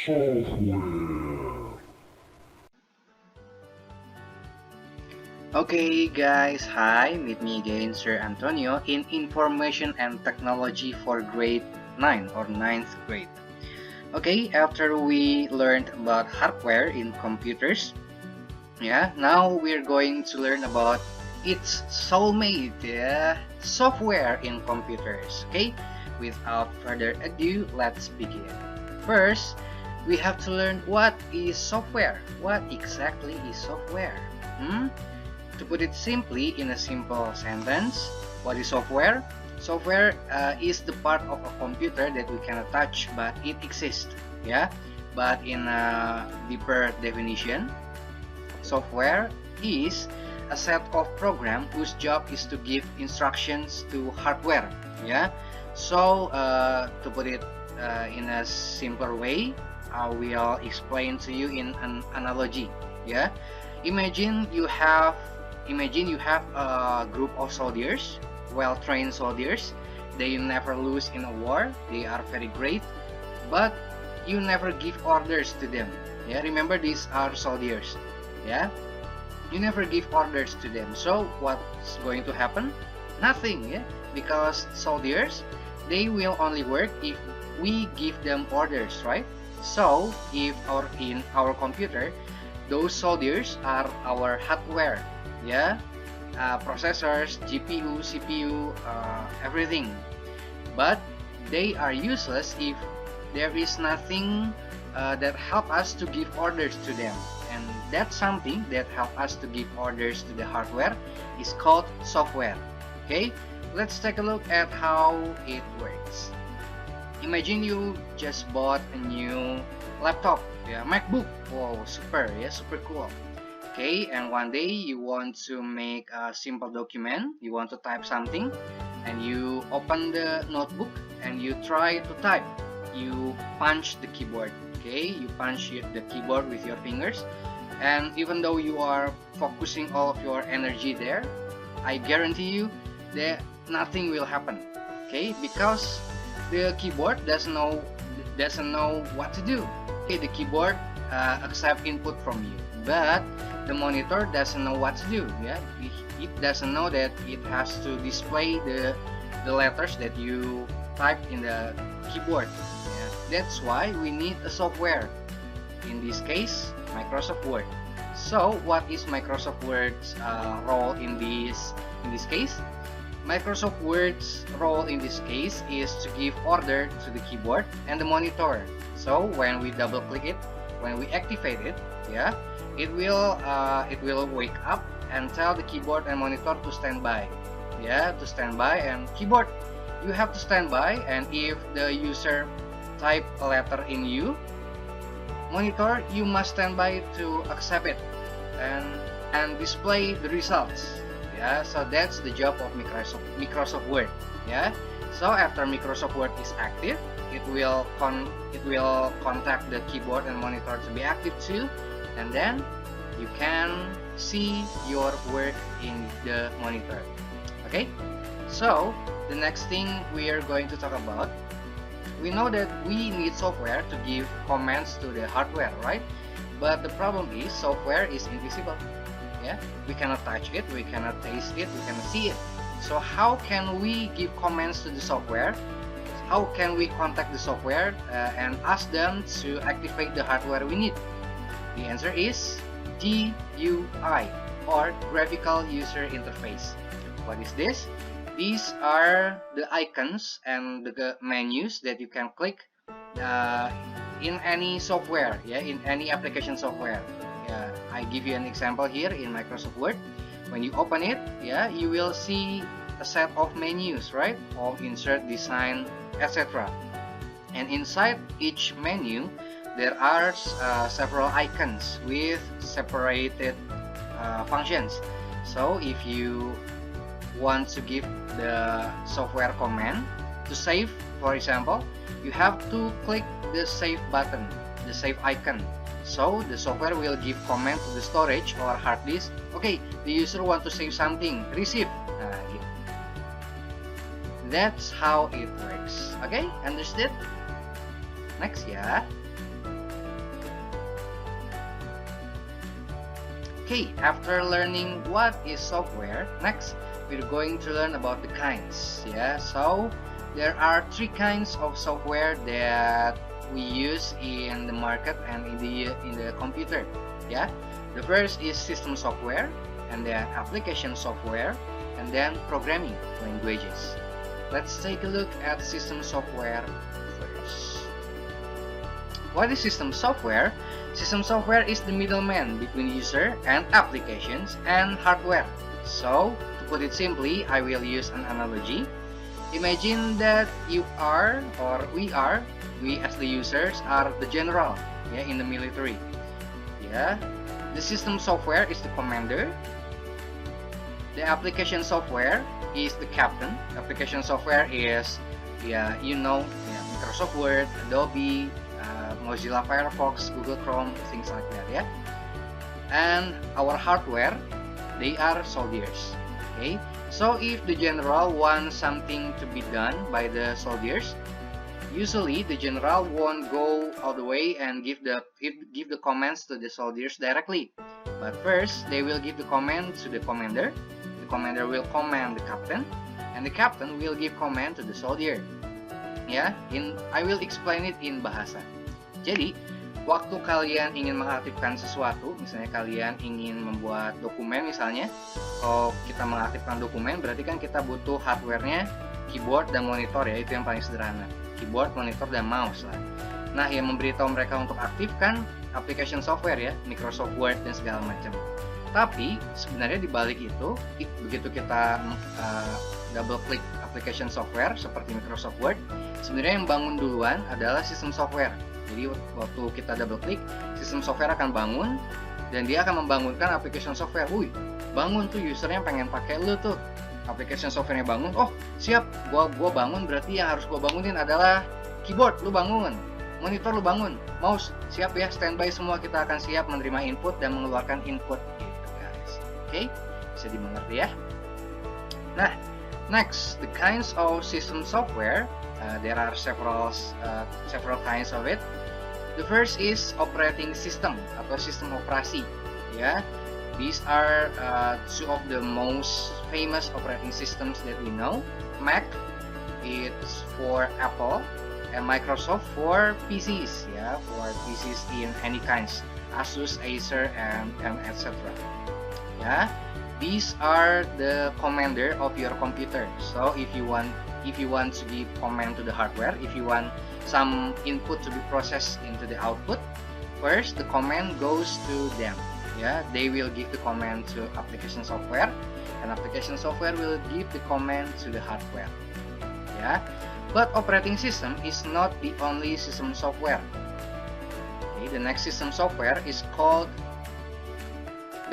software. Okay guys, hi, meet me again Sir Antonio in Information and Technology for grade 9 or ninth grade. Okay, after we learned about hardware in computers, now we're going to learn about its soulmate, software in computers. Okay, without further ado, let's begin. First, we have to learn what is software. What exactly is software? Hmm? To put it simply in a simple sentence, what is software? Software is the part of a computer that we cannot touch, but it exists. Yeah. But in a deeper definition, software is a set of program whose job is to give instructions to hardware. Yeah. So to put it in a simpler way, I will explain to you in an analogy. Yeah. Imagine you have Imagine you have a group of soldiers, well-trained soldiers. They never lose in a war. They are very great, but you never give orders to them. Yeah, remember these are soldiers. Yeah, you never give orders to them. So what's going to happen? Nothing. Yeah, because soldiers, they will only work if we give them orders, right? So if in our computer, those soldiers are our hardware, yeah, processors, GPU, CPU, everything. But they are useless if there is nothing that help us to give orders to them. And that something that help us to give orders to the hardware is called software. Okay, let's take a look at how it works. Imagine you just bought a new laptop, yeah, MacBook. Wow, super, yeah, super cool. Okay, and one day you want to make a simple document, you want to type something, and you open the notebook and you try to type. You punch the keyboard, okay? You punch the keyboard with your fingers, and even though you are focusing all of your energy there, I guarantee you that nothing will happen, okay? Because the keyboard doesn't know what to do. Okay, the keyboard accept input from you, but the monitor doesn't know what to do. Yeah, it doesn't know that it has to display the letters that you type in the keyboard. Yeah, that's why we need a software. In this case, Microsoft Word. So, what is Microsoft Word's role in this case? Microsoft Word's role in this case is to give order to the keyboard and the monitor. So when we double click it, when we activate it, yeah, it will wake up and tell the keyboard and monitor to stand by. Yeah, to stand by, and keyboard, you have to stand by, and if the user type a letter in you, monitor, you must stand by to accept it and display the results. Yeah, so that's the job of Microsoft Word. Yeah, so after Microsoft Word is active, it will contact the keyboard and monitor to be active too, and then you can see your work in the monitor. Okay, so the next thing we are going to talk about, we know that we need software to give commands to the hardware, right? But the problem is software is invisible. Yeah, we cannot touch it, we cannot taste it, we cannot see it. So how can we give commands to the software? How can we contact the software and ask them to activate the hardware we need? The answer is GUI, or Graphical User Interface. What is this? These are the icons and the menus that you can click uh, in any software, yeah, in any application software. Yeah, I give you an example here in Microsoft Word. When you open it, yeah, you will see a set of menus, right? Home, insert, design, etc. And inside each menu, there are several icons with separated functions. So if you want to give the software command to save, for example, you have to click the save button, the save icon. So the software will give command to the storage or hard disk. Okay, the user want to save something, receive. Gitu. That's how it works. Okay, understood? Next ya. Okay, after learning what is software, next we're going to learn about the kinds. Yeah, so there are 3 kinds of software that we use in the market and in the computer. Yeah, the first is system software, and then application software, and then programming languages. Let's take a look at system software first. What is system software? System software is the middleman between user and applications and hardware. So, to put it simply, I will use an analogy. Imagine that you are, or we as the users are the general, yeah, in the military. Yeah, the system software is the commander. The application software is the captain. Application software is, Microsoft Word, Adobe, Mozilla Firefox, Google Chrome, things like that, yeah. And our hardware, they are soldiers. Okay, so if the general wants something to be done by the soldiers, usually the general won't go all the way and give the commands to the soldiers directly. But first, they will give the command to the commander. The commander will command the captain, and the captain will give command to the soldier. Ya, I will explain it in bahasa. Jadi, waktu kalian ingin mengaktifkan sesuatu, misalnya kalian ingin membuat dokumen misalnya, kalau kita mengaktifkan dokumen berarti kan kita butuh hardware-nya, keyboard dan monitor ya, itu yang paling sederhana. Keyboard, monitor, dan mouse lah. Nah, yang memberitahu mereka untuk aktifkan application software ya, Microsoft Word dan segala macam. Tapi, sebenarnya di balik itu, begitu kita double klik application software seperti Microsoft Word, sebenarnya yang bangun duluan adalah sistem software. Jadi waktu kita double klik, sistem software akan bangun dan dia akan membangunkan application software. Wih, bangun tuh usernya pengen pakai lu tuh. Application softwarenya bangun. Oh, siap. Gua bangun, berarti yang harus gua bangunin adalah keyboard, lu bangun. Monitor lu bangun. Mouse, siap ya, standby semua, kita akan siap menerima input dan mengeluarkan input gitu, guys. Oke, bisa dimengerti ya. Nah, next, the kinds of system software. There are several kinds of it. The first is operating system atau sistem operasi. Ya, these are 2 of the most famous operating systems that we know. Mac, it's for Apple, and Microsoft for PCs. Ya, for PCs in any kinds, Asus, Acer, and etc. Ya, these are the commander of your computer. So if you want to give command to the hardware, if you want some input to be processed into the output, first the command goes to them. Yeah, they will give the command to application software, and application software will give the command to the hardware. Yeah, but operating system is not the only system software. Okay, the next system software is called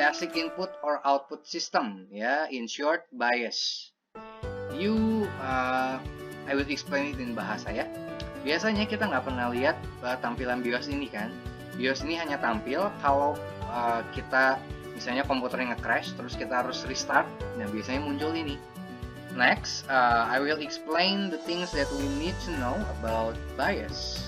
basic input or output system. Yeah, in short, BIOS. I will explain it in bahasa ya. Biasanya kita nggak pernah lihat tampilan BIOS ini kan. BIOS ini hanya tampil kalau kita misalnya komputernya nge-crash terus kita harus restart. Nah, biasanya muncul ini. Next, I will explain the things that we need to know about BIOS.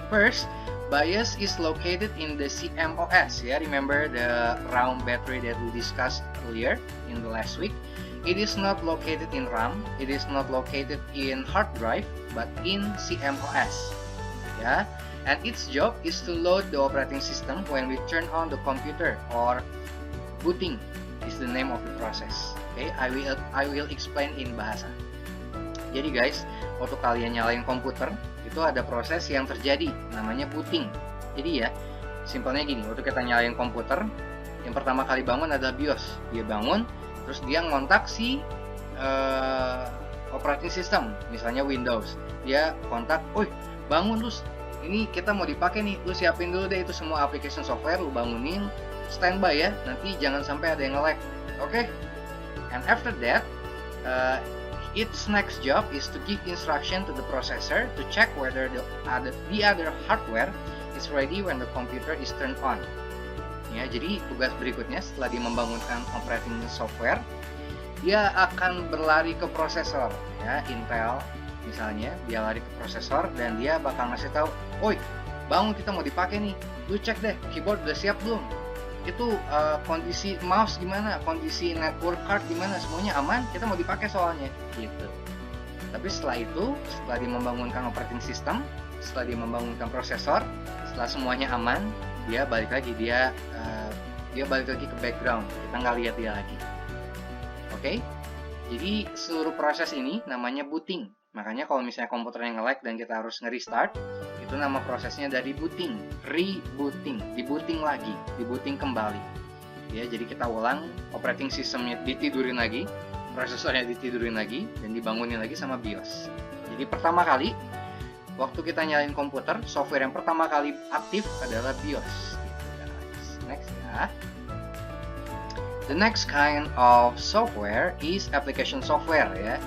First, BIOS is located in the CMOS. Yeah, remember the round battery that we discussed earlier in the last week. It is not located in RAM, it is not located in hard drive, but in CMOS. Yeah, and its job is to load the operating system when we turn on the computer, or booting is the name of the process. Okay, I will explain in bahasa. Jadi guys, waktu kalian nyalain komputer, itu ada proses yang terjadi, namanya booting. Jadi ya, simpelnya gini, waktu kita nyalain komputer, yang pertama kali bangun adalah BIOS. Dia bangun, terus dia ngontak si operating system, misalnya Windows. Dia kontak, "Oi, bangun lu, ini kita mau dipakai nih, lu siapin dulu deh itu semua application software, lu bangunin, standby ya, nanti jangan sampai ada yang nge-lag." Oke? And after that, its next job is to give instruction to the processor to check whether the other hardware is ready when the computer is turned on. Ya, jadi tugas berikutnya setelah dia membangunkan operating software, dia akan berlari ke prosesor, ya, Intel misalnya, dia lari ke prosesor dan dia bakal ngasih tahu, "Oi, bangun, kita mau dipakai nih, lu cek deh keyboard udah siap belum?" itu kondisi mouse gimana, kondisi network card gimana, semuanya aman, kita mau dipakai soalnya gitu. Tapi setelah itu, setelah dia membangunkan operating system, setelah dia membangunkan prosesor, setelah semuanya aman, dia balik lagi, dia balik lagi ke background, kita nggak lihat dia lagi. Oke? Jadi seluruh proses ini namanya booting. Makanya kalau misalnya komputernya nge-lag dan kita harus nge-restart, itu nama prosesnya dari booting, rebooting, dibooting lagi, dibooting kembali. Ya, jadi kita ulang, operating systemnya ditidurin lagi, prosesornya ditidurin lagi, dan dibangunin lagi sama BIOS. Jadi pertama kali, waktu kita nyalain komputer, software yang pertama kali aktif adalah BIOS. Gitu guys. Next ya. The next kind of software is application software ya.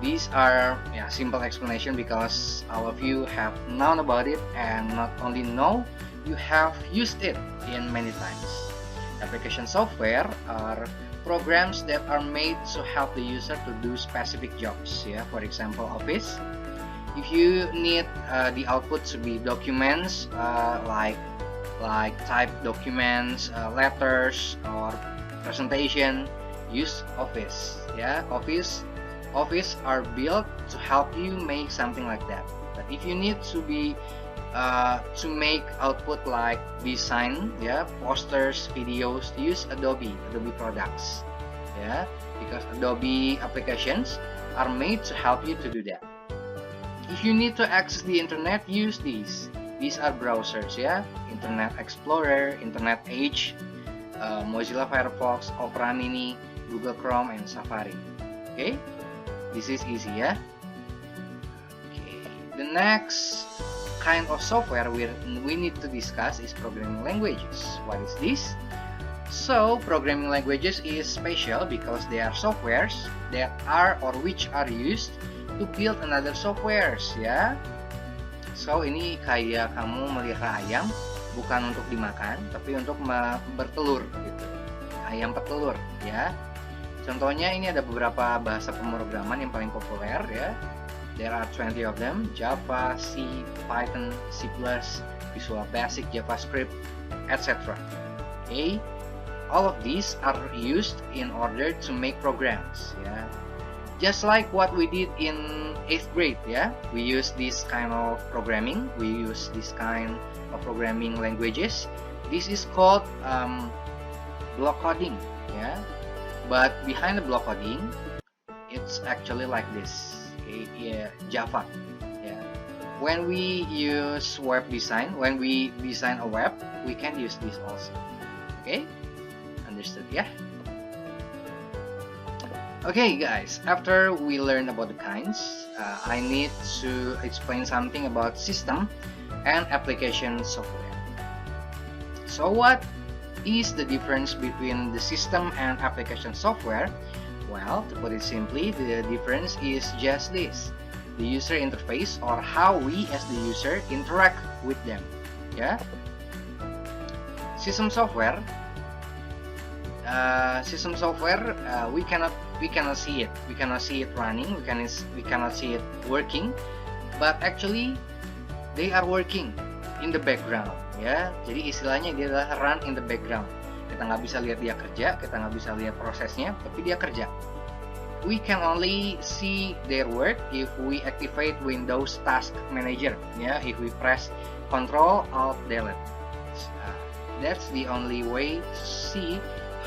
These are simple explanation because all of you have known about it, and not only know, you have used it in many times. Application software are programs that are made to help the user to do specific jobs. Yeah, for example, Office. If you need the output to be documents, like type documents, letters, or presentation, use Office. Yeah, Office are built to help you make something like that. But if you need to be to make output like design, posters, videos, use Adobe products, because Adobe applications are made to help you to do that. If you need to access the internet, use these. These are browsers, Internet Explorer, Internet Edge, Mozilla Firefox, Opera Mini, Google Chrome, and Safari. Okay. This is easy, Okay. The next kind of software we need to discuss is programming languages. What is this? So, programming languages is special because they are softwares that are or which are used to build another softwares, So, ini kayak kamu melihara ayam, bukan untuk dimakan, tapi untuk bertelur, gitu. Ayam petelur, Contohnya ini ada beberapa bahasa pemrograman yang paling populer There are 20 of them: Java, C, Python, C++, Visual Basic, JavaScript, etc. Okay? All of these are used in order to make programs. Just like what we did in 8th grade. We use this kind of programming. We use this kind of programming languages. This is called block coding. But behind the block coding, it's actually like this. Java. When we use web design, when we design a web, we can use this also. Okay, understood? Okay, guys. After we learn about the kinds, I need to explain something about system and application software. So what is the difference between the system and application software? Well, to put it simply, the difference is just this: the user interface, or how we as the user interact with them. System software, we cannot see it. We cannot see it running. We cannot see it working. But actually, they are working in the background. Jadi istilahnya dia adalah run in the background. Kita nggak bisa lihat dia kerja, kita nggak bisa lihat prosesnya, tapi dia kerja. We can only see their work if we activate Windows Task Manager. If we press Ctrl Alt Delete. That's the only way to see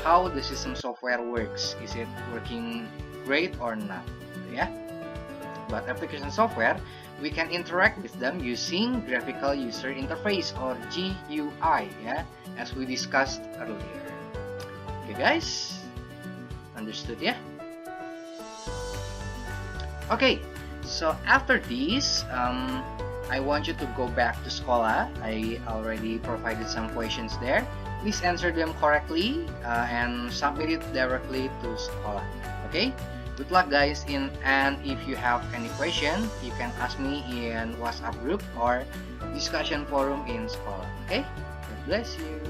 how the system software works. Is it working great or not? But application software, we can interact with them using graphical user interface, or GUI, as we discussed earlier. Okay, guys, understood? Okay, so after this, I want you to go back to sekolah. I already provided some questions there. Please answer them correctly and submit it directly to sekolah. Okay. Good luck, guys, and if you have any question, you can ask me in WhatsApp group or discussion forum in sekolah. Okay? God bless you.